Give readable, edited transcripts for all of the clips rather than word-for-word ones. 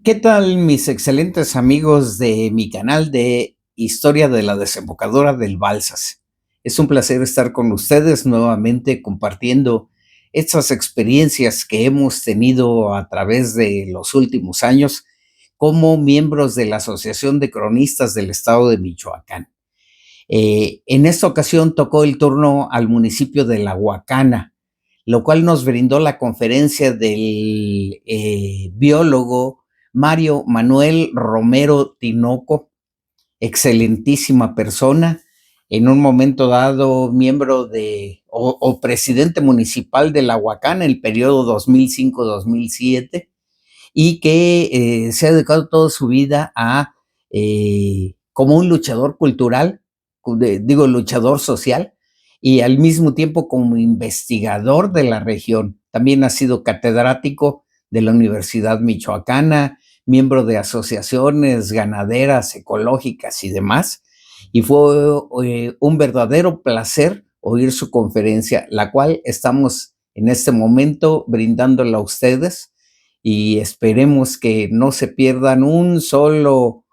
¿Qué tal, mis excelentes amigos de mi canal de Historia de la Desembocadura del Balsas? Es un placer estar con ustedes nuevamente compartiendo estas experiencias que hemos tenido a través de los últimos años como miembros de la Asociación de Cronistas del Estado de Michoacán. En esta ocasión tocó el turno al municipio de La Huacana, lo cual nos brindó la conferencia del biólogo Mario Manuel Romero Tinoco, excelentísima persona, en un momento dado miembro o presidente municipal de La Huacana en el periodo 2005-2007, y que se ha dedicado toda su vida a, como un luchador cultural, luchador social, y al mismo tiempo como investigador de la región. También ha sido catedrático de la Universidad Michoacana, miembro de asociaciones ganaderas, ecológicas y demás. Y fue un verdadero placer oír su conferencia, la cual estamos en este momento brindándola a ustedes, y esperemos que no se pierdan un solo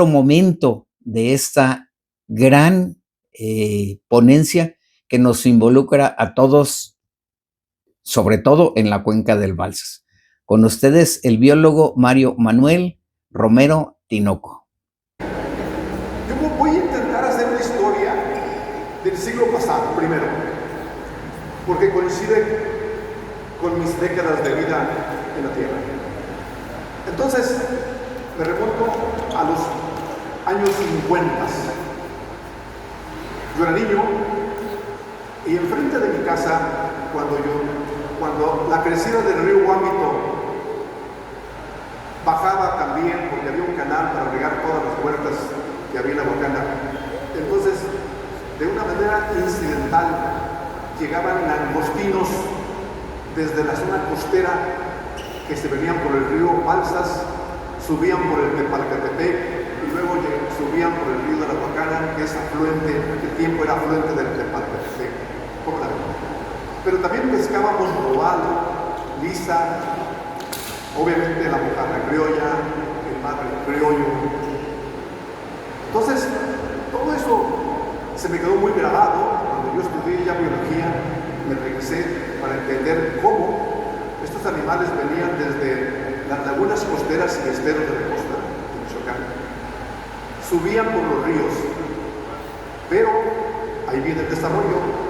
momento de esta gran ponencia que nos involucra a todos, sobre todo en la cuenca del Balsas. Con ustedes, el biólogo Mario Manuel Romero Tinoco. Yo voy a intentar hacer una historia del siglo pasado, primero, porque coincide con mis décadas de vida en la Tierra. Entonces, me remonto a los años 50. Yo era niño y enfrente de mi casa, cuando la crecida del río Guamito bajaba también, porque había un canal para regar todas las huertas que había en la Huacana, entonces, de una manera incidental, llegaban langostinos desde la zona costera que se venían por el río Balsas, subían por el Tepalcatepec y luego subían por el río de la Huacana, que es afluente, en aquel tiempo era afluente del Tepalcatepec. ¿Cómo la ven? Pero también pescábamos robalo, lisa, obviamente la mojarra criolla, el madre criollo. Entonces, todo eso se me quedó muy grabado. Cuando yo estudié ya biología, me regresé para entender cómo estos animales venían desde las lagunas costeras y esteros de la costa de Michoacán. Subían por los ríos, pero ahí viene el desarrollo.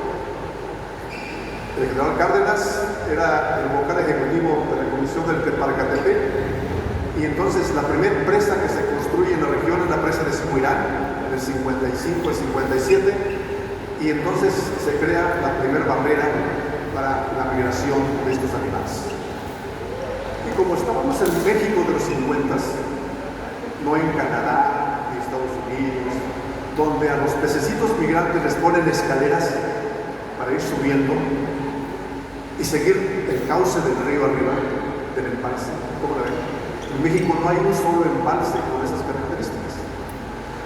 El general Cárdenas era el vocal ejecutivo de la Comisión del Tepalcatepec, y entonces la primera presa que se construye en la región es la presa de Simuirán, en el 55 y 57, y entonces se crea la primera barrera para la migración de estos animales. Y como estábamos en México de los 50, no en Canadá ni Estados Unidos, donde a los pececitos migrantes les ponen escaleras para ir subiendo y seguir el cauce del río arriba del embalse. ¿Cómo la ven? En México no hay un solo embalse con esas características.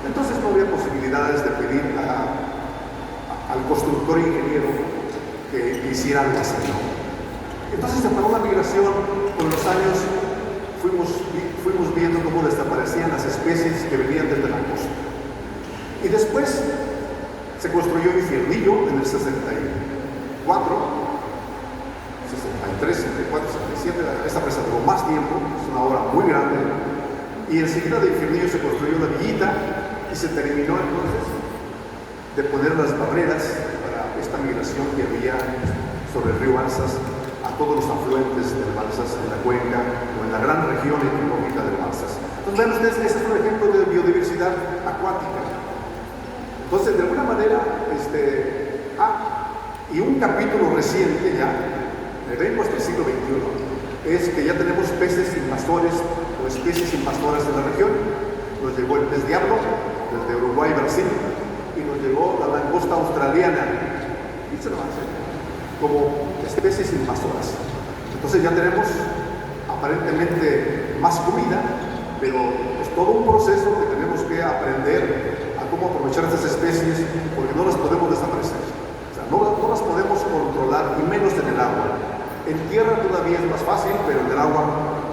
Entonces no había posibilidades de pedir al constructor ingeniero que hiciera algo así. Entonces se paró la migración. Con los años fuimos viendo cómo desaparecían las especies que venían desde la costa. Y después se construyó Infiernillo en el 64, 63, 64, 67, esta presa duró más tiempo, es una obra muy grande, y enseguida de Infiernillo se construyó la villita y se terminó entonces de poner las barreras para esta migración que había sobre el río Balsas a todos los afluentes del Balsas en la cuenca o en la gran región ecológica del Balsas. Entonces vean ustedes, este es un ejemplo de biodiversidad acuática. Entonces, de alguna manera, y un capítulo reciente ya, vengo hasta el siglo XXI, es que ya tenemos peces invasores o especies invasoras en la región. Nos llegó el pez diablo desde Uruguay y Brasil, y nos llegó la langosta australiana, como especies invasoras. Entonces ya tenemos aparentemente más comida, pero es todo un proceso que tenemos que aprender a cómo aprovechar estas especies, porque no las podemos desaparecer. O sea, no las podemos controlar, y menos en el agua. En tierra todavía es más fácil, pero en el agua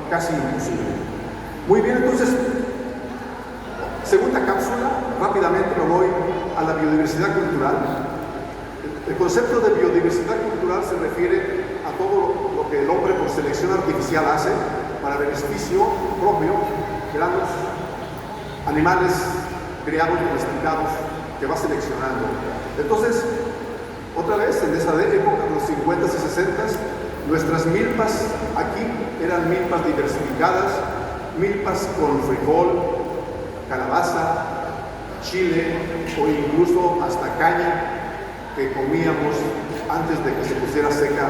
casi imposible. Muy bien, entonces, segunda cápsula, rápidamente me voy a la biodiversidad cultural. El concepto de biodiversidad cultural se refiere a todo lo que el hombre por selección artificial hace para beneficio propio de los animales criados, domesticados, que va seleccionando. Entonces, otra vez, en esa época, en los 50s y 60s, nuestras milpas aquí eran milpas diversificadas, milpas con frijol, calabaza, chile o incluso hasta caña que comíamos antes de que se pusiera seca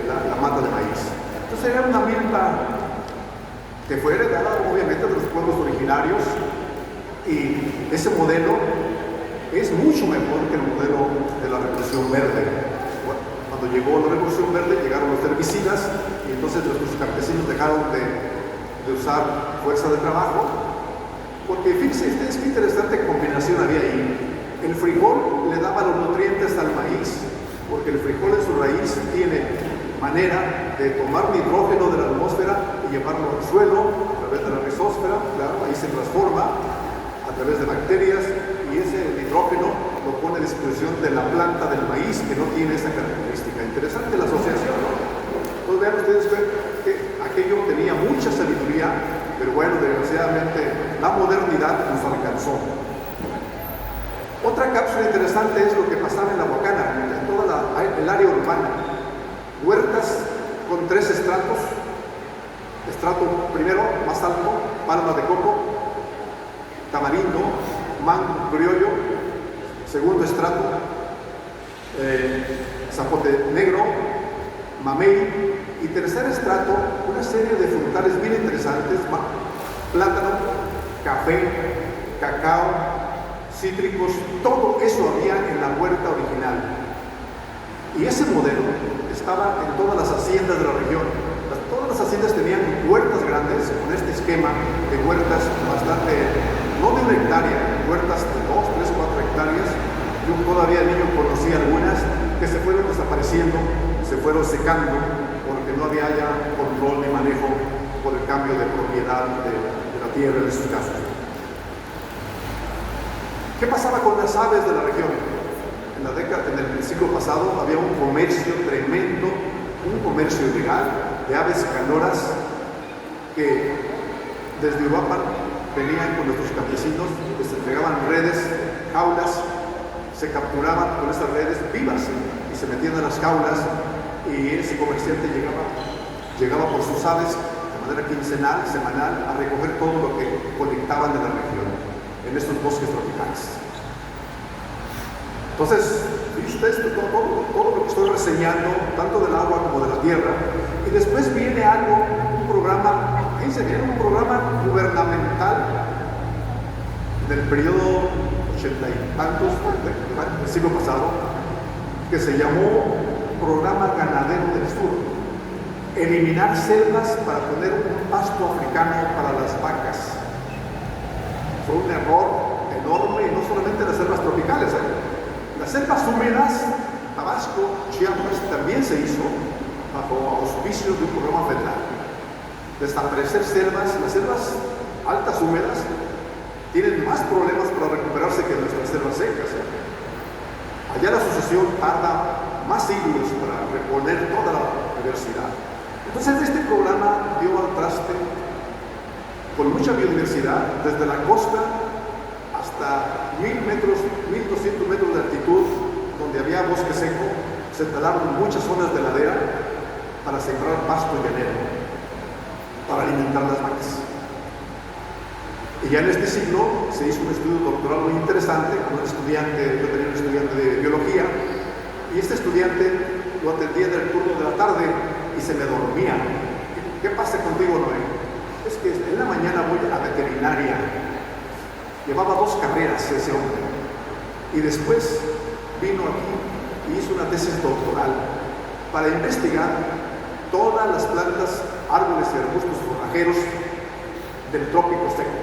la mata de maíz. Entonces era una milpa que fue heredada obviamente de los pueblos originarios, y ese modelo es mucho mejor que el modelo de la Revolución Verde. Bueno, cuando llegó la Revolución Verde llegaron los herbicidas y entonces nuestros campesinos dejaron de usar fuerza de trabajo, porque fíjense ustedes qué interesante combinación había ahí. El frijol le daba los nutrientes al maíz, porque el frijol en su raíz tiene manera de tomar nitrógeno de la atmósfera y llevarlo al suelo a través de la rizósfera, claro, ahí se transforma a través de bacterias, y ese nitrógeno lo pone a disposición de la planta del maíz, que no tiene esa característica. Interesante la asociación, ¿no? Entonces vean ustedes que aquello tenía mucha sabiduría, pero bueno, desgraciadamente la modernidad nos alcanzó. Otra cápsula interesante es lo que pasaba en la Huacana, en toda el área urbana. Huertas con 3 estratos. Estrato primero, más alto, palma de coco, tamarindo, mango criollo. Segundo estrato, zapote negro, mamey. Y tercer estrato, una serie de frutales bien interesantes: plátano, café, cacao, cítricos. Todo eso había en la huerta original. Y ese modelo estaba en todas las haciendas de la región. Todas las haciendas tenían huertas grandes, con este esquema de huertas bastante, no de 1 hectárea, huertas de 2, 3, 4 hectáreas. Yo todavía de niño conocí algunas que se fueron desapareciendo, se fueron secando, porque no había ya control ni manejo por el cambio de propiedad de la tierra en esos casos. ¿Qué pasaba con las aves de la región? En el siglo pasado había un comercio tremendo, un comercio ilegal de aves canoras que desde Europa venían con nuestros campesinos, les entregaban redes, jaulas, se capturaban con esas redes vivas y se metían en las jaulas, y ese comerciante llegaba por sus aves de manera quincenal, semanal, a recoger todo lo que colectaban de la región en estos bosques tropicales. Entonces, ¿viste esto? Todo lo que estoy reseñando, tanto del agua como de la tierra. Y después viene algo, un programa, fíjense bien, un programa gubernamental del periodo 80 y tantos del siglo pasado, que se llamó Programa Ganadero del Sur. Eliminar selvas para poner un pasto africano para las vacas. Fue un error enorme, y no solamente las selvas tropicales, Las selvas húmedas, Tabasco, Chiapas, también se hizo bajo auspicios de un programa federal. Desaparecer selvas, las selvas altas húmedas tienen más problemas para recuperarse que nuestras selvas secas. Allá la sucesión tarda más siglos para reponer toda la diversidad. Entonces este programa dio al traste con mucha biodiversidad, desde la costa hasta 1000 metros, 1200 metros de altitud, donde había bosque seco. Se talaron muchas zonas de ladera para sembrar pasto llanero, para alimentar las vacas. Y ya en este siglo se hizo un estudio doctoral muy interesante con un estudiante. Yo tenía un estudiante de biología, y este estudiante lo atendía en el turno de la tarde y se me dormía. ¿Qué pasa contigo, Noé? Es que en la mañana voy a veterinaria. Llevaba 2 carreras ese hombre, y después vino aquí y hizo una tesis doctoral para investigar todas las plantas, árboles y arbustos forrajeros del trópico seco.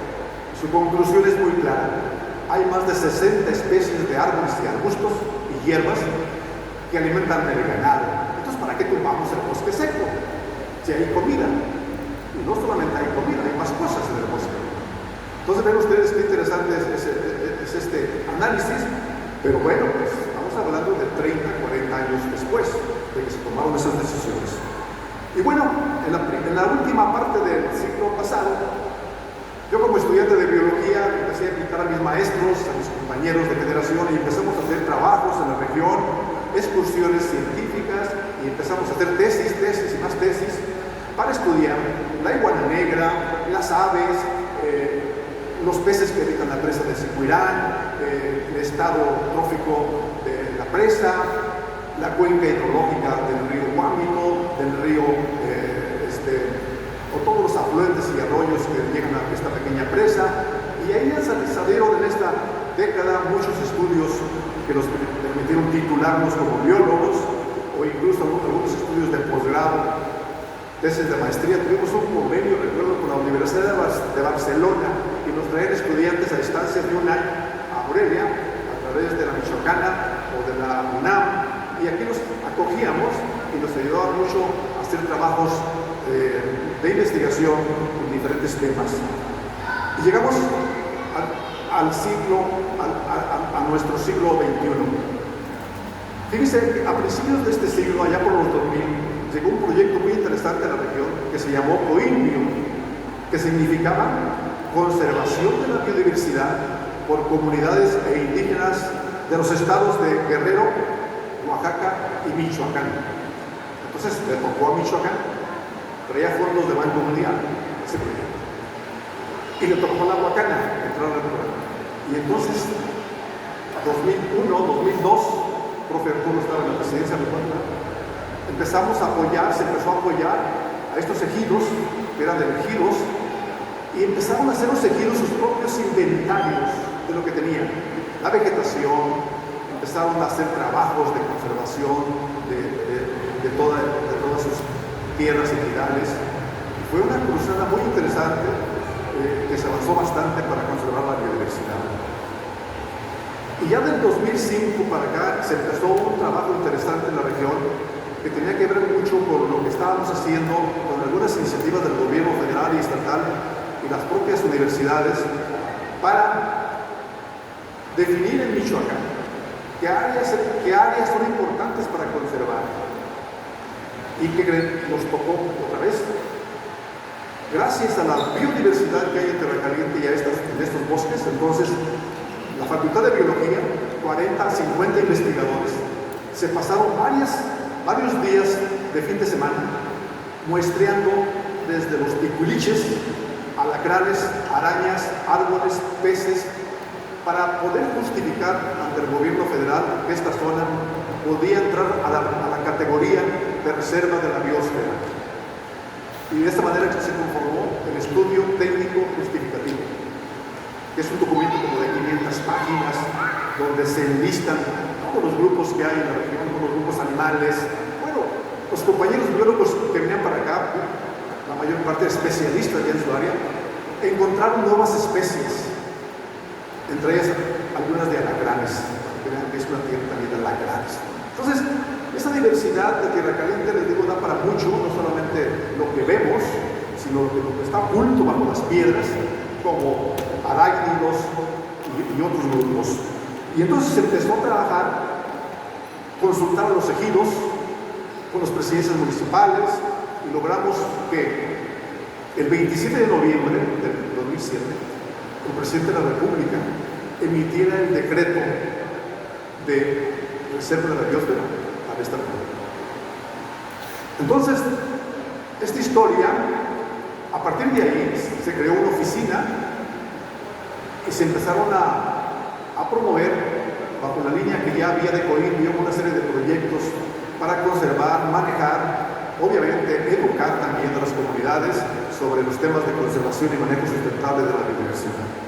Su conclusión es muy clara: hay más de 60 especies de árboles y arbustos y hierbas que alimentan el ganado. Entonces pues ¿para qué tumbamos el bosque seco? Si hay comida. Y no solamente hay comida, hay más cosas en el bosque. Entonces ven ustedes qué interesante es este análisis, pero bueno, pues estamos hablando de 30, 40 años después de que se tomaron esas decisiones. Y bueno, en la última parte del siglo pasado, yo como estudiante de biología empecé a invitar a mis maestros, a mis compañeros de generación y empezamos a hacer trabajos en la región, excursiones científicas y empezamos a hacer tesis y más tesis para estudiar la iguana negra, las aves, los peces que habitan la presa de Siquirán, el estado trófico de la presa, la cuenca hidrológica del río Guámino, del río, o todos los afluentes y arroyos que llegan a esta pequeña presa. Y ahí salieron en esta década muchos estudios que nos permitieron titularnos como biólogos, o incluso algunos estudios de posgrado, tesis de maestría. Tuvimos un convenio, recuerdo, con la Universidad de Barcelona, y nos traían estudiantes a distancia de un año a Morelia, a través de la Michoacana o de la UNAM, y aquí nos acogíamos y nos ayudaba mucho a hacer trabajos de investigación en diferentes temas. Y llegamos a nuestro siglo XXI. Fíjense que a principios de este siglo, allá por los 2000, llegó un proyecto muy interesante a la región que se llamó COINBIO, que significaba conservación de la biodiversidad por comunidades indígenas de los estados de Guerrero, Oaxaca y Michoacán. Entonces le tocó a Michoacán, traía fondos de Banco Mundial, ese proyecto. Y le tocó a la Huacana entrar al programa. Y entonces, 2001, 2002, profe Arturo estaba en la presidencia de Huacana, empezamos a apoyar, se empezó a apoyar a estos ejidos, que eran de ejidos, y empezaron a hacer los ejidos sus propios inventarios de lo que tenían, la vegetación, empezaron a hacer trabajos de conservación de todas sus tierras ejidales. Fue una cruzada muy interesante que se avanzó bastante para conservar la biodiversidad. Y ya del 2005 para acá se empezó un trabajo interesante en la región que tenía que ver mucho con lo que estábamos haciendo con algunas iniciativas del gobierno federal y estatal y las propias universidades para definir en Michoacán qué áreas son importantes para conservar. Y que nos tocó otra vez, gracias a la biodiversidad que hay en Tierra Caliente y en estos bosques. Entonces la Facultad de Biología, 40 a 50 investigadores, se pasaron varios días de fin de semana muestreando desde los ticuiliches, alacranes, arañas, árboles, peces, para poder justificar ante el gobierno federal que esta zona podía entrar a la categoría de reserva de la biosfera. Y de esta manera se conformó el estudio técnico justificativo, que es un documento como de 500 páginas, donde se enlistan todos los grupos que hay en la región, todos los grupos animales. Bueno, los compañeros biólogos que venían para acá, la mayor parte especialistas ya en su área, encontraron nuevas especies, entre ellas algunas de alacranes, que es una tierra también de alacranes. Entonces, esa diversidad de Tierra Caliente, les digo, da para mucho, no solamente lo que vemos, sino lo que está oculto bajo las piedras, como arácnidos y otros grupos. Y entonces se empezó a trabajar, consultar a los ejidos, con las presidencias municipales, y logramos que el 27 de noviembre del 2007, el presidente de la República emitiera el decreto de reserva de la biosfera a esta región. Entonces, esta historia, a partir de ahí, se creó una oficina y se empezaron a promover, bajo la línea que ya había de COINBIO, una serie de proyectos para conservar, manejar, obviamente educar también a las comunidades sobre los temas de conservación y manejo sustentable de la biodiversidad.